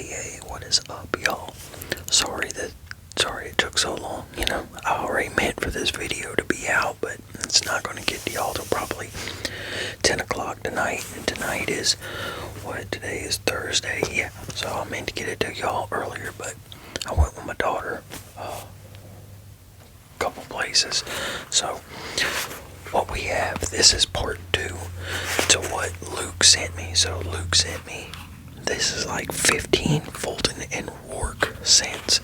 Hey, what is up, y'all? Sorry it took so long, you know. I already meant for this video to be out, but it's not going to get to y'all till probably 10 o'clock tonight. And tonight is, today is Thursday, yeah. So I meant to get it to y'all earlier, but I went with my daughter a couple places. So what we have, this is part 2 to what Luke sent me. So Luke sent me, this is like 15 Fulton and Roark scents,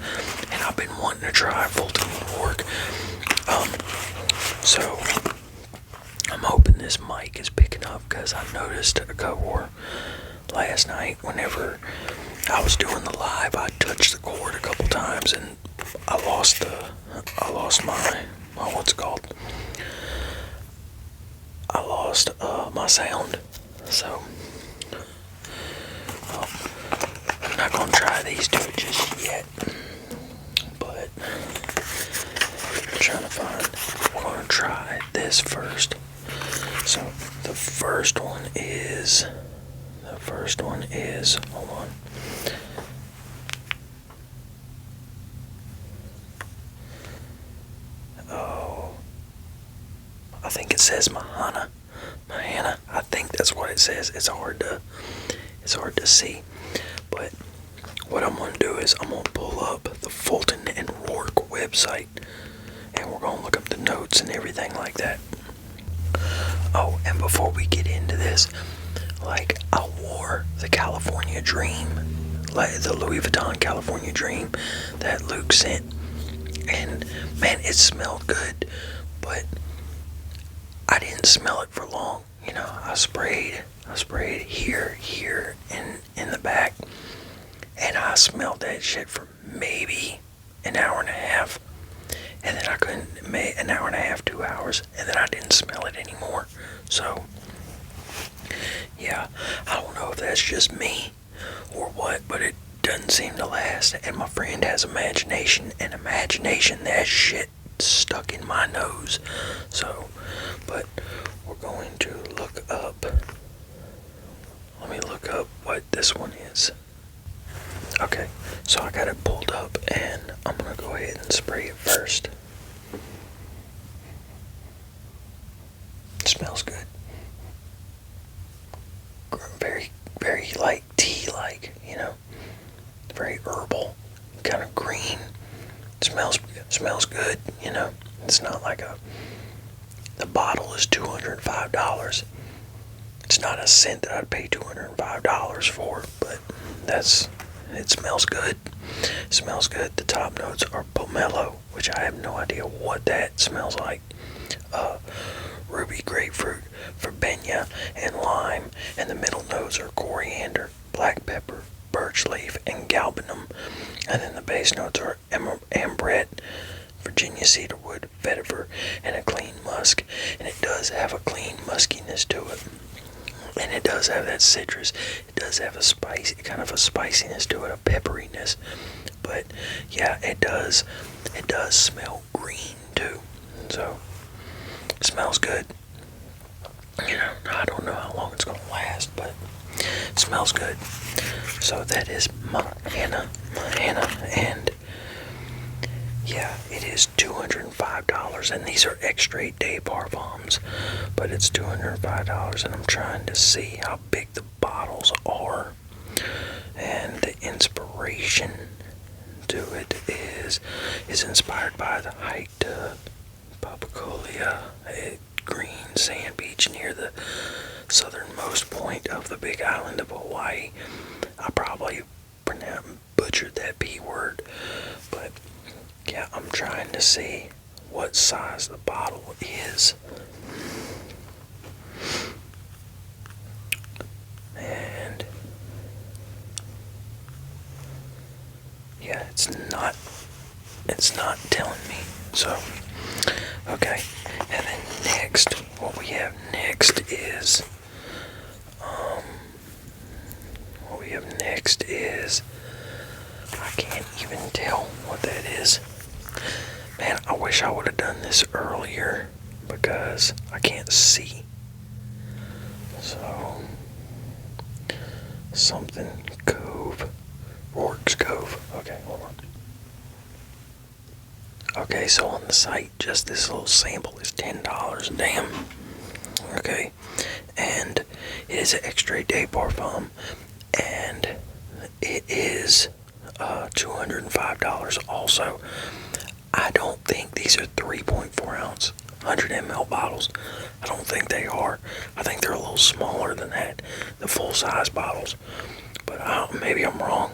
and I've been wanting to try Fulton and Roark. So I'm hoping this mic is picking up, because I noticed a cord last night. Whenever I was doing the live, I touched the cord a couple times and I lost my what's it called? I lost my sound. So I'm not gonna try these two just yet, but I'm trying to find. We're gonna try this first. So the first one is. Hold on. Oh, I think it says Mahana. I think that's what it says. It's hard to see. But what I'm going to do is I'm going to pull up the Fulton and Roark website, and we're going to look up the notes and everything like that. Oh, and before we get into this, like, I wore the California Dream, like the Louis Vuitton California Dream that Luke sent, and man, it smelled good, but I didn't smell it for long. You know, I sprayed here, and in the back, and I smelled that shit for maybe an hour and a half, and then I couldn't, an hour and a half, 2 hours, and then I didn't smell it anymore. So yeah, I don't know if that's just me or what, but it doesn't seem to last. And my friend has imagination, and that shit stuck in my nose. So, but we're going to look up. Let me look up what this one is. Okay, so I got it pulled up, and I'm gonna go ahead and spray it first. It smells good. Very like tea-like, you know, very herbal, kind of green. Smells good, you know. It's not like the bottle is $205. It's not a scent that I'd pay $205 for, but it smells good. It smells good. The top notes are pomelo, which I have no idea what that smells like. Ruby grapefruit, verbena, and lime, and the middle notes are coriander, black pepper, birch leaf, and galbanum, and then the base notes are ambrette, Virginia cedarwood, vetiver, and a clean musk, and it does have a clean muskiness to it, and it does have that citrus. It does have a kind of a spiciness to it, a pepperiness, but yeah, it does smell green too. So it smells good. You know, I don't know how long it's going to last, but it smells good. So that is Mahana, and yeah, it is $205, and these are extrait de parfums, but it's $205, and I'm trying to see how big the bottles are, and the inspiration to it is inspired by the hike to Papacolia, a green sand beach near the southernmost point of the big island of Hawaii. I probably butchered that P word, but yeah, I'm trying to see what size the bottle is. And yeah, it's not telling me. So okay, and then next, what we have next is I can't even tell what that is. Man, I wish I would have done this earlier because I can't see. So something Cove Okay, so on the site, just this little sample is $10. Damn. Okay, and it is an extrait de parfum, and it is $205 also. I don't think these are 3.4 ounce 100 ml bottles. I don't think they are. I think they're a little smaller than that, the full size bottles. But maybe I'm wrong.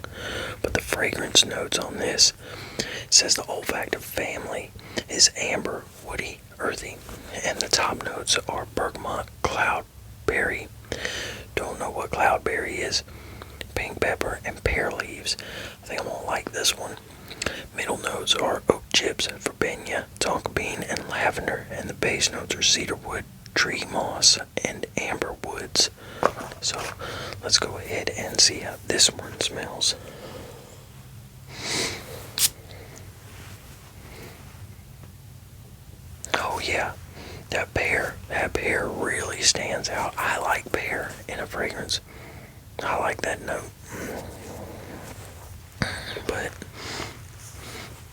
But the fragrance notes on this, it says the olfactive family is amber, woody, earthy, and the top notes are bergamot, cloudberry. Don't know what cloudberry is. Pink pepper and pear leaves. I think I'm gonna like this one. Middle notes are oak chips, verbena, tonka bean, and lavender, and the base notes are cedarwood, tree moss, and amber woods. So let's go ahead and see how this one smells. Oh yeah, that pear really stands out. I like pear in a fragrance. I like that note. But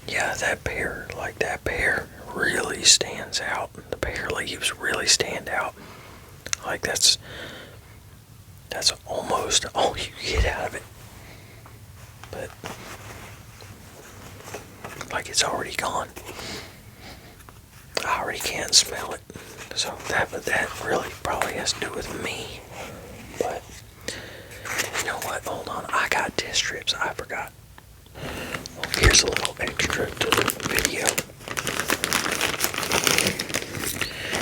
yeah, that pear really stands out. The pear leaves really stand out. Like that's almost all you get out of it. But like it's already gone. I already can't smell it. So that really probably has to do with me. But you know what? Hold on. I got test strips. I forgot. Well, here's a little extra to the video.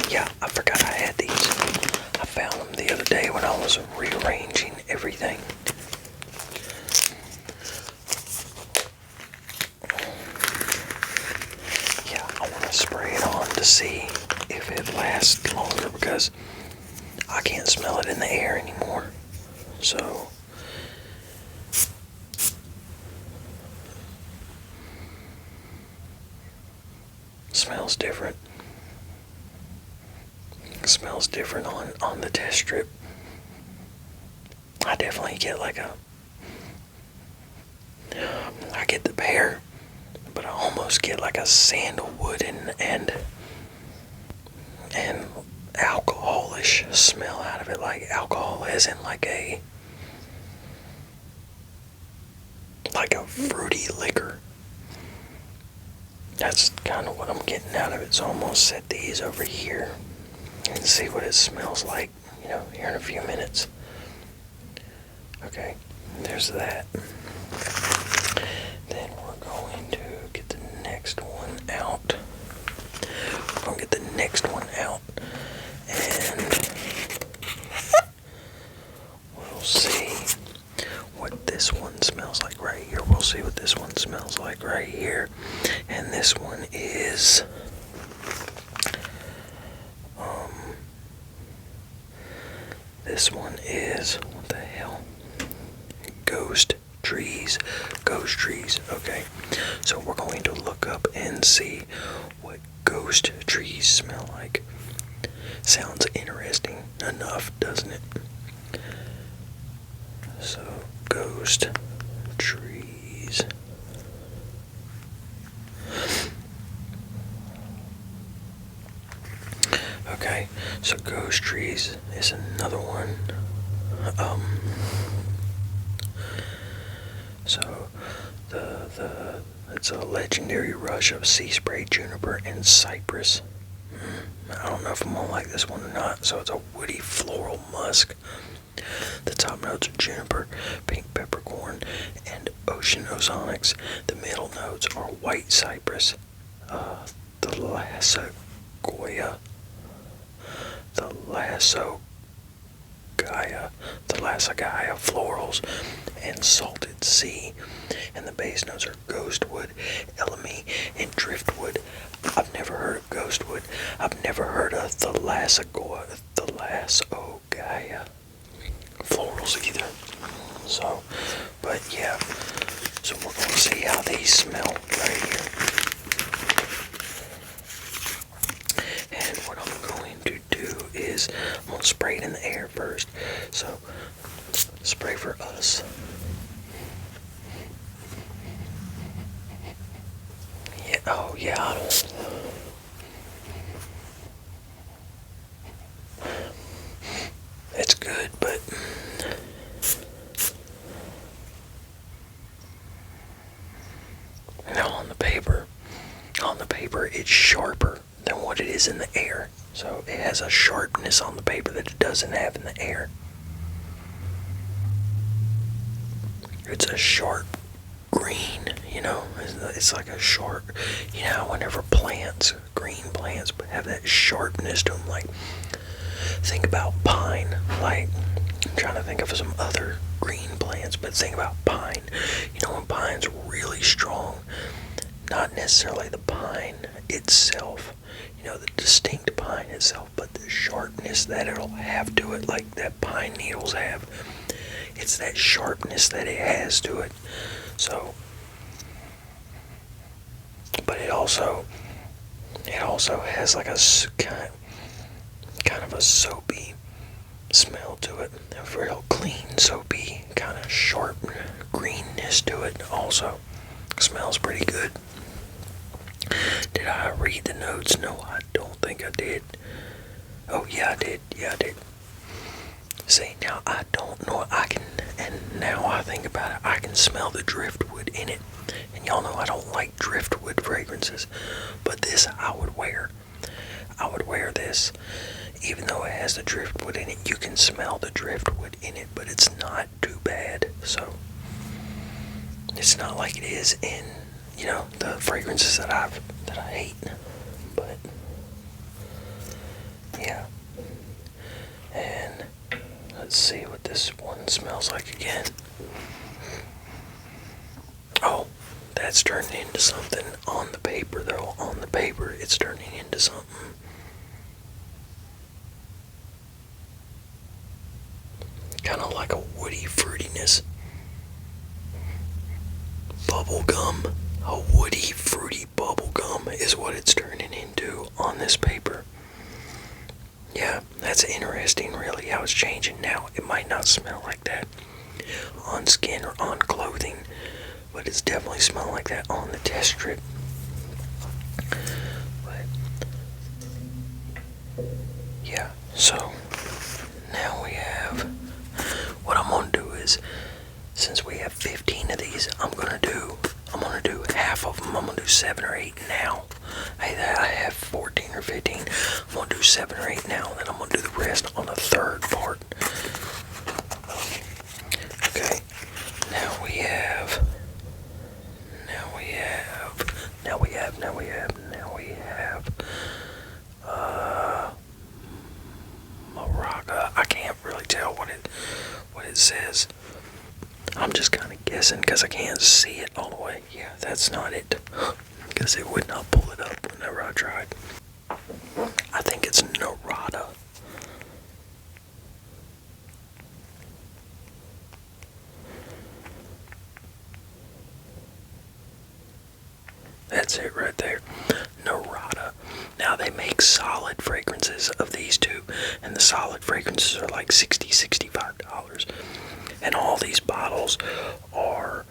Yeah, I forgot I had these. I found them the other day when I was rearranging everything. Yeah, I want to spray it on to see if it lasts longer because I can't smell it in the air anymore. So smells different. It smells different on the test strip. I definitely get I get the pear, but I almost get like a sandalwood and alcoholish smell out of it, like alcohol as in like a fruity liquor. That's kind of what I'm getting out of it. So I'm gonna set these over here and see what it smells like, here in a few minutes. Okay, there's that. Then we're going to get the next one out. We're going to get the next one out. And we'll see what this one smells like right here. We'll see what this one smells like right here. And this one is what the hell? Ghost trees. Okay, so we're going to look up and see what ghost trees smell like. Sounds interesting enough, doesn't it? So, ghost trees. Okay, so ghost trees is another one. So it's a legendary rush of sea spray, juniper, and cypress. I don't know if I'm gonna like this one or not. So it's a woody floral musk. The top notes are juniper, pink peppercorn, and ocean ozonics. The middle notes are white cypress, the Lasagaya florals, and salted sea. And the base notes are ghostwood, elemi, and driftwood. I've never heard of ghostwood. I've never heard of the Lasagaya florals either. So, but yeah. So we're going to see how these smell right here. And what I'm going to do is I'm going to spray it in the air first. So, spray for us. Yeah, Oh yeah, I don't. It's good, but on the paper, it's sharper than what it is in the air. So it has a sharpness on the paper that it doesn't have in the air. It's a sharp green, it's like a sharp, whenever green plants have that sharpness to them, like, think about pine, like, I'm trying to think of some other green plants, but think about pine, when pine's really strong, not necessarily the pine itself, the distinct pine itself, but the sharpness that it'll have to it, like that pine needles have. It's that sharpness that it has to it. So, but it also has like a kind of a soapy smell to it. A real clean, soapy, kind of sharp greenness to it also. Smells pretty good. Did I read the notes? No, I don't think I did. Oh, yeah, I did. See, now I don't know, and now I think about it, I can smell the driftwood in it. And y'all know I don't like driftwood fragrances, but this I would wear. I would wear this. Even though it has the driftwood in it, you can smell the driftwood in it, but it's not too bad. So, it's not like it is in, the fragrances that I hate. But, yeah. And let's see what this one smells like again. Oh, that's turning into something on the paper, though. On the paper, it's turning into something. Kind of like a woody fruitiness. Bubble gum. A woody, fruity bubble gum is what it's turning into on this paper. Yeah, that's interesting, really, how it's changing now. It might not smell like that on skin or on clothing, but it's definitely smelling like that on the test strip. But, yeah, so now we have, what I'm going to do is, since we have 15 of these, I'm going to do half of them. I'm going to do 7 or 8 now. I have 14 or 15. I'm going to do 7 or 8 now, and then I'm going to do the rest on the third part. Okay, now we have Maraca. I can't really tell what it says. I'm just kind of guessing because I can't see it all the way. Yeah, that's not it. Because it would not pull it up whenever I tried. I think it's Narada. That's it right there. Narada. Now they make solid fragrances of these two, and the solid fragrances are like $60, $65. And all these bottles are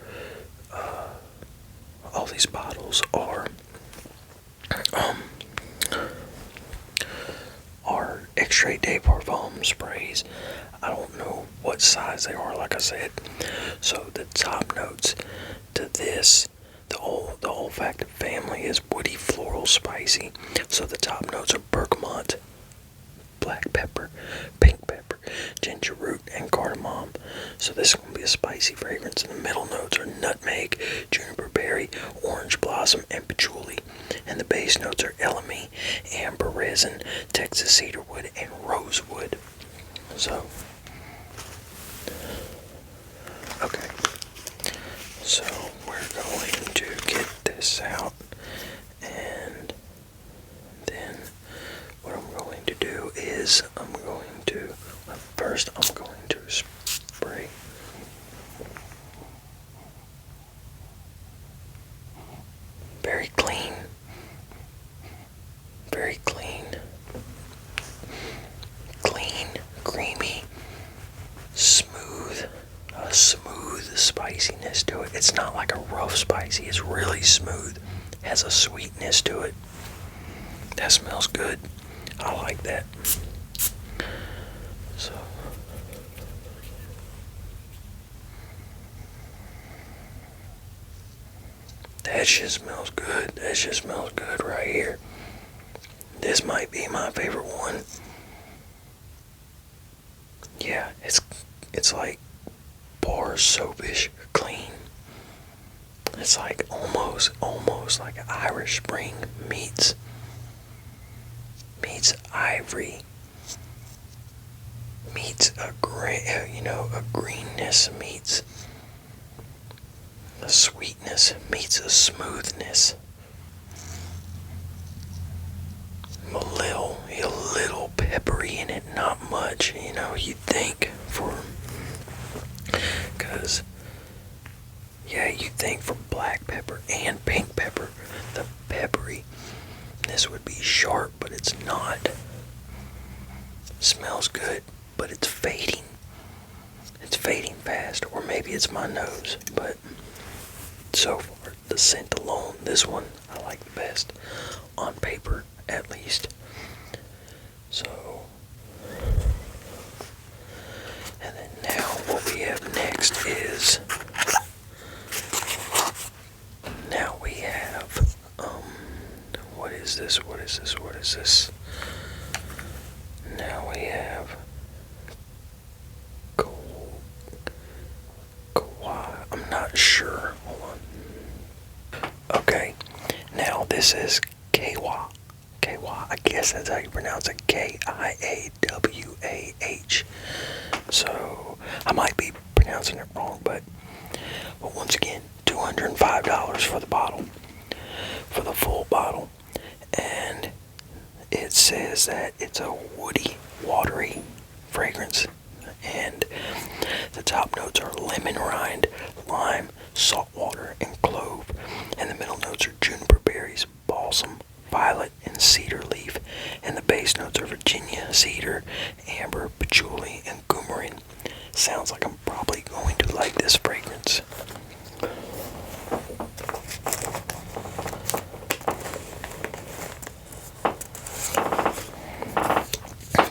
Extrait de Parfum sprays. I don't know what size they are, like I said. So the top notes to this, the olfactive family is woody, floral, spicy. So the top notes are bergamot, black pepper, pink pepper, ginger root, and cardamom. So this is going to be a spicy fragrance. And the middle notes are nutmeg, juniper berry, orange blossom, and patchouli. And the base notes are elemi, amber resin, Texas cedarwood, and rosewood. So, okay. So we're going to get this out, and then what I'm going to do is first I'm going to spray. Very clean. Very clean. Clean, creamy, smooth. A smooth spiciness to it. It's not like a rough spicy. It's really smooth. has a sweetness to it. That smells good. I like that. So that shit smells good. That shit smells good right here. This might be my favorite one. Yeah, it's like bar soapish clean. It's like almost like an Irish Spring meets Ivory, meets a greenness, meets a sweetness, meets a smoothness. A little peppery in it, not much, you'd think you'd think for black pepper and pink pepper, the peppery, this would be sharp, but it's not. Smells good, but it's fading. It's fading fast, or maybe it's my nose, but so far, the scent alone, this one I like the best, on paper at least. So, and then now what we have next is, now we have, what is this? Now we have Kawhi. I'm not sure. Hold on. Okay. Now this is Kawah. I guess that's how you pronounce it. Kiawah. So I might be pronouncing it wrong, but once again, $205 for the bottle, for the full bottle, and it says that it's a woody, watery fragrance, and the top notes are lemon rind, lime, salt water, and clove, and the middle notes are juniper berries, balsam, violet, and cedar leaf, and the base notes are Virginia, cedar, amber, patchouli, and coumarin. Sounds like I'm probably going to like this fragrance.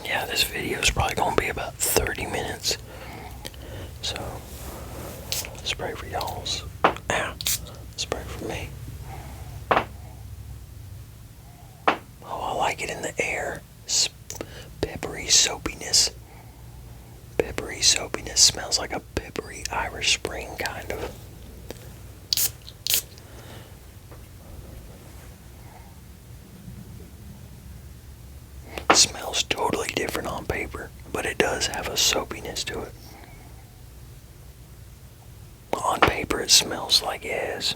Yeah, this video is probably going to be about 30 minutes. So, spray for y'all's. Spray for me. Oh, I like it in the air. Peppery soapiness. Peppery soapiness. Smells like a peppery Irish Spring, kind of. It smells totally different on paper, but it does have a soapiness to it. On paper, it smells like it has.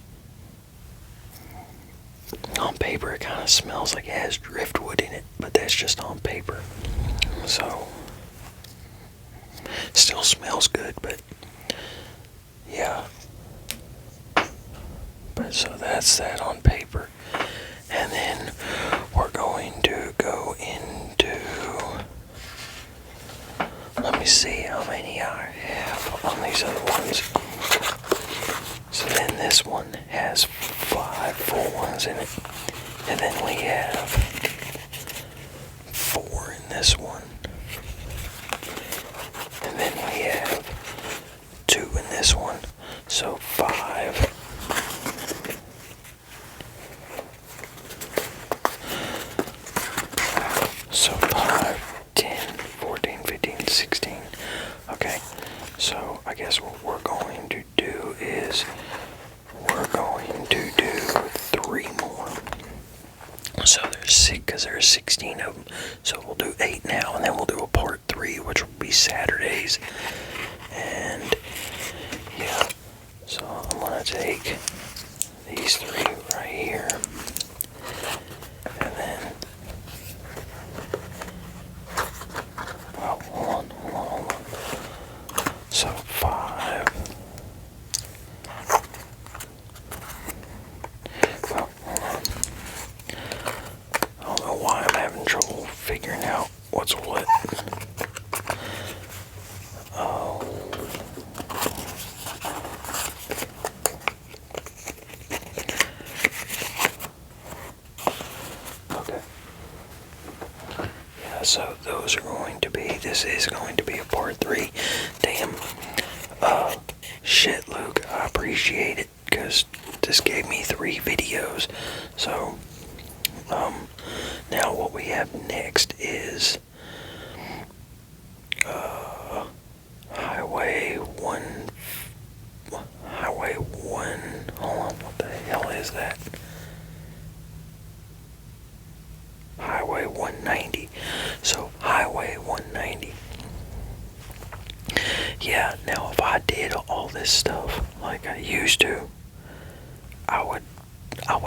On paper, it kind of smells like it has driftwood in it, but that's just on paper. So, still smells good, but yeah. But so that's that on paper. And then we're going to go into, let me see how many I have on these other ones. So then this one has 5 full ones in it. And then we have 4 in this one. And then we have 2 in this one. So 5. So 5, 10, 14, 15, 16. Okay, so I guess what we're going to do is we're going to do 3 more. So there's 6, because there's 16 of them. So we'll do 8 now, and then we'll do a part 3, which will be Saturdays. And yeah, so I'm gonna take these 3 right here, and then, well, hold on. So 5. Well, hold on. I don't know why I'm having trouble figuring out what's what. Oh. so those are going to be, this is going to be a part 3. Damn. Shit, Luke, I appreciate it, because this gave me 3 videos. So, now what we have next is, Highway 1, hold on, what the hell is that? Highway 190. So, Highway 190. Yeah, now if I did all this stuff like I used to, I would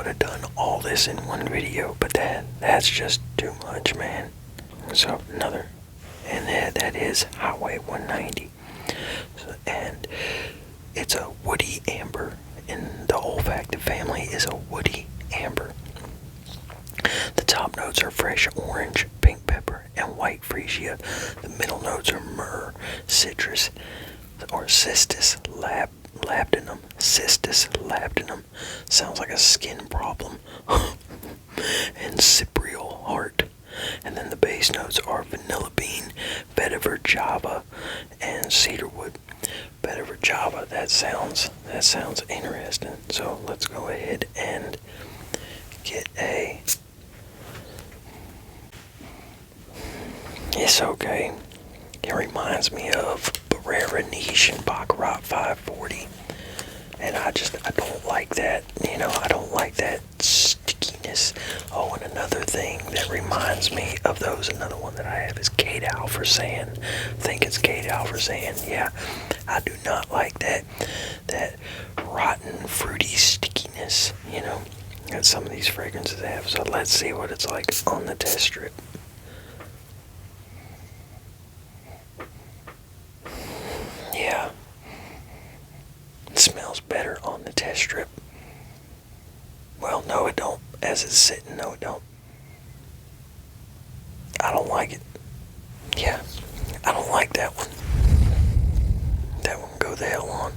have done all this in one video, but that's just too much, man. So another, and that is Highway 190. So, and it's a woody amber, and the olfactive family is a woody amber. The top notes are fresh orange, pink pepper, and white freesia. The middle notes are myrrh, citrus, or cistus labdanum. Cistus labdanum sounds like a skin problem. And cypriol heart. And then the base notes are vanilla bean, vetiver java, and cedarwood. Vetiver java. That sounds interesting. So let's go ahead and get a. It's okay. It reminds me of Barrera Niche and Baccarat 540. And I don't like that, I don't like that stickiness. Oh, and another thing that reminds me of those, another one that I have is Kate Alversan. I think it's Kate Alversan. Yeah, I do not like that rotten, fruity stickiness, that some of these fragrances have. So let's see what it's like on the test strip. Yeah. It smells better on the test strip. Well, no it don't. As it's sitting, no it don't. I don't like it. Yeah, I don't like that one. That one go the hell on.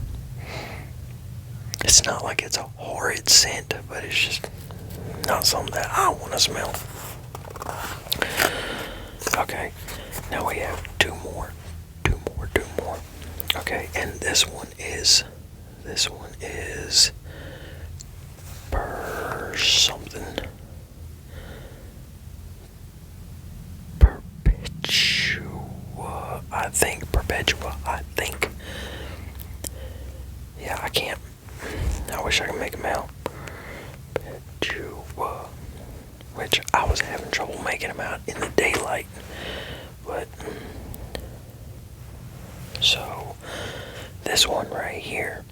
It's not like it's a horrid scent, but it's just not something that I want to smell. Okay, now we have two more. Okay, and this one is per something. Perpetua, I think. Yeah, I can't. I wish I could make them out. Perpetua. Which I was having trouble making them out in the daylight. But, so, this one right here,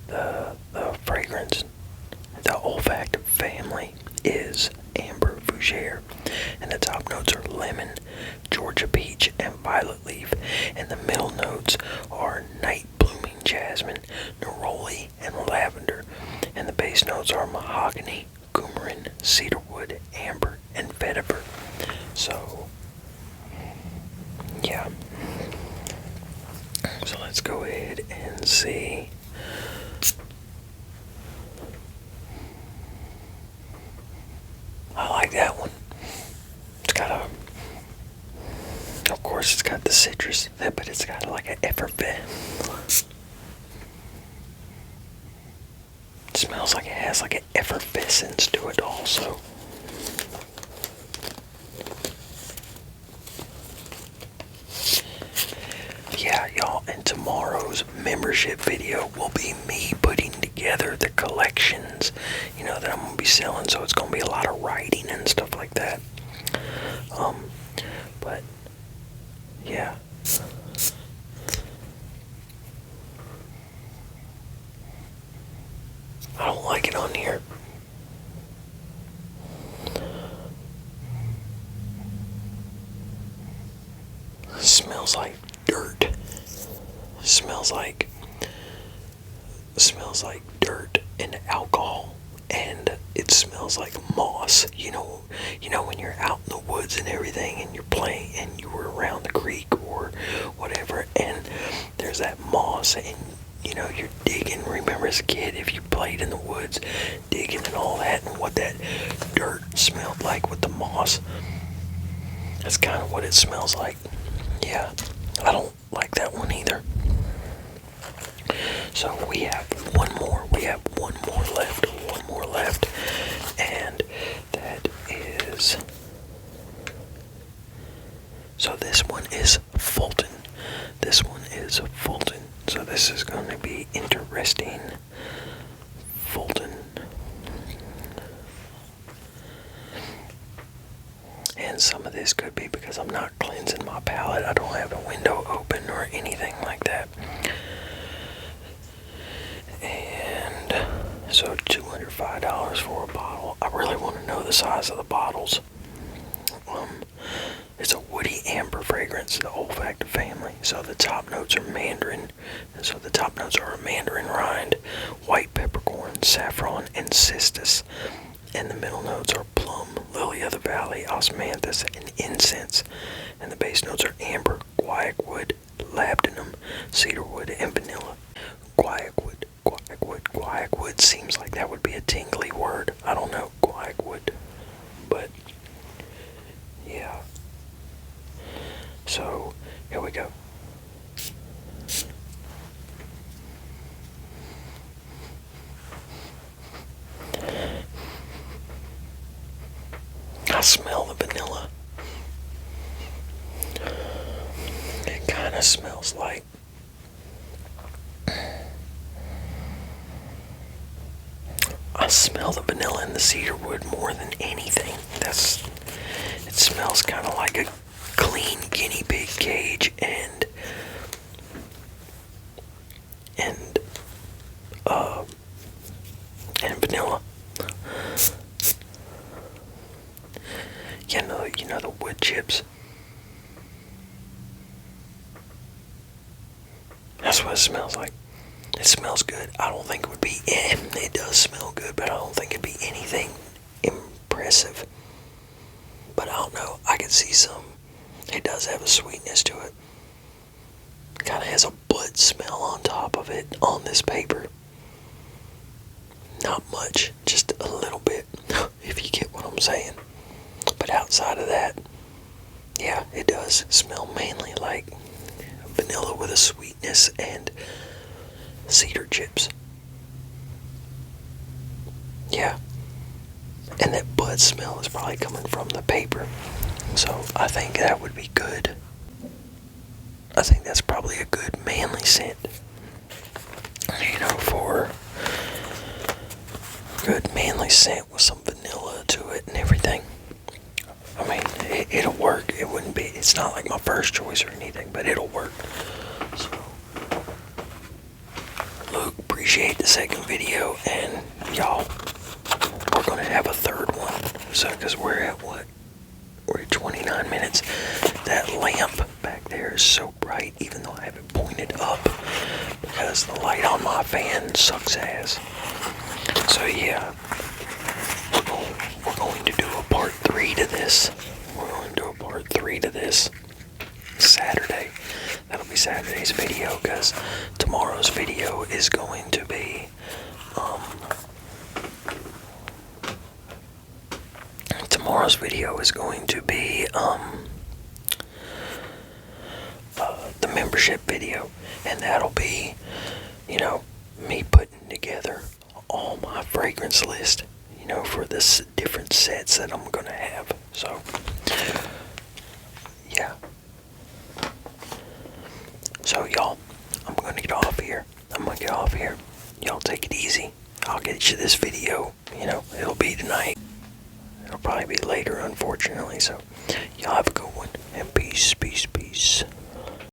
the fragrance, the olfactive family is Amber Fougere, and the top notes are lemon, Georgia peach, and violet leaf, and the middle notes are night blooming jasmine, neroli, and lavender, and the base notes are mahogany, coumarin, cedarwood, amber, and vetiver. So, yeah. So let's go ahead and see. I like that one. It's got of course it's got the citrus, but it's got like an effervescence. It smells like it has like an effervescence to it also. Yeah, y'all, and tomorrow's membership video will be me putting together the collections, that I'm going to be selling, so it's going to be a lot of writing and stuff like that. But, yeah. I don't like it on here. It smells like dirt. Smells like dirt and alcohol, and it smells like moss. When you're out in the woods and everything, and you're playing, and you were around the creek or whatever, and there's that moss, and you're digging. Remember as a kid, if you played in the woods, digging and all that, and what that dirt smelled like with the moss. That's kind of what it smells like. Yeah, I don't like that one either. So we have one more. We have one more left. One more left. And that is... So this one is Fulton. This one is Fulton. So this is going to be interesting. Fulton. And some of this could be because I'm not cleansing my palate. I don't have a window open or anything like that. And so $205 for a bottle. I really want to know the size of the bottles. It's a woody amber fragrance, the olfactive family. So the top notes are mandarin. And so the top notes are mandarin rind, white peppercorn, saffron, and cistus. And the middle notes are plum, lily of the valley, osmanthus, and incense. And the base notes are amber, guaiac wood, labdanum, cedarwood, and vanilla. Guaiac wood, guaiac wood, guaiac wood seems like that would be a tingly word. I don't know, guaiac wood. But, yeah. So, here we go. I smell the vanilla. It kind of smells like I smell the vanilla and the cedarwood more than anything. It smells kind of like a clean guinea pig cage and vanilla. You know the wood chips. That's what it smells like. It smells good. I don't think it would be. It does smell good, but I don't think it'd be anything impressive. But I don't know. I can see some. It does have a sweetness to it. Kind of has a bud smell on top of it on this paper. Not much, just a little bit, if you get what I'm saying. But outside of that, yeah, it does smell mainly like vanilla with a sweetness and cedar chips. Yeah. And that bud smell is probably coming from the paper. So I think that would be good. I think that's probably a good manly scent. For good manly scent with some vanilla to it and everything. I mean, it'll work. It's not like my first choice or anything, but it'll work. So, Luke, appreciate the second video, and y'all, we're going to have a third one. So, because we're at what? We're at 29 minutes. That lamp back there is so bright, even though I have it pointed up, because the light on my fan sucks ass. So yeah, we're going to do a part 3 to this. We're going to do a part 3 to this Saturday. That'll be Saturday's video, because tomorrow's video is going to be the membership video, and that'll be, me putting together all my fragrance list, for the different sets that I'm gonna have. So, yeah. So, y'all, I'm gonna get off here. Y'all take it easy. I'll get you this video. It'll be tonight. It'll probably be later, unfortunately. So, y'all have a good one. And peace, peace, peace.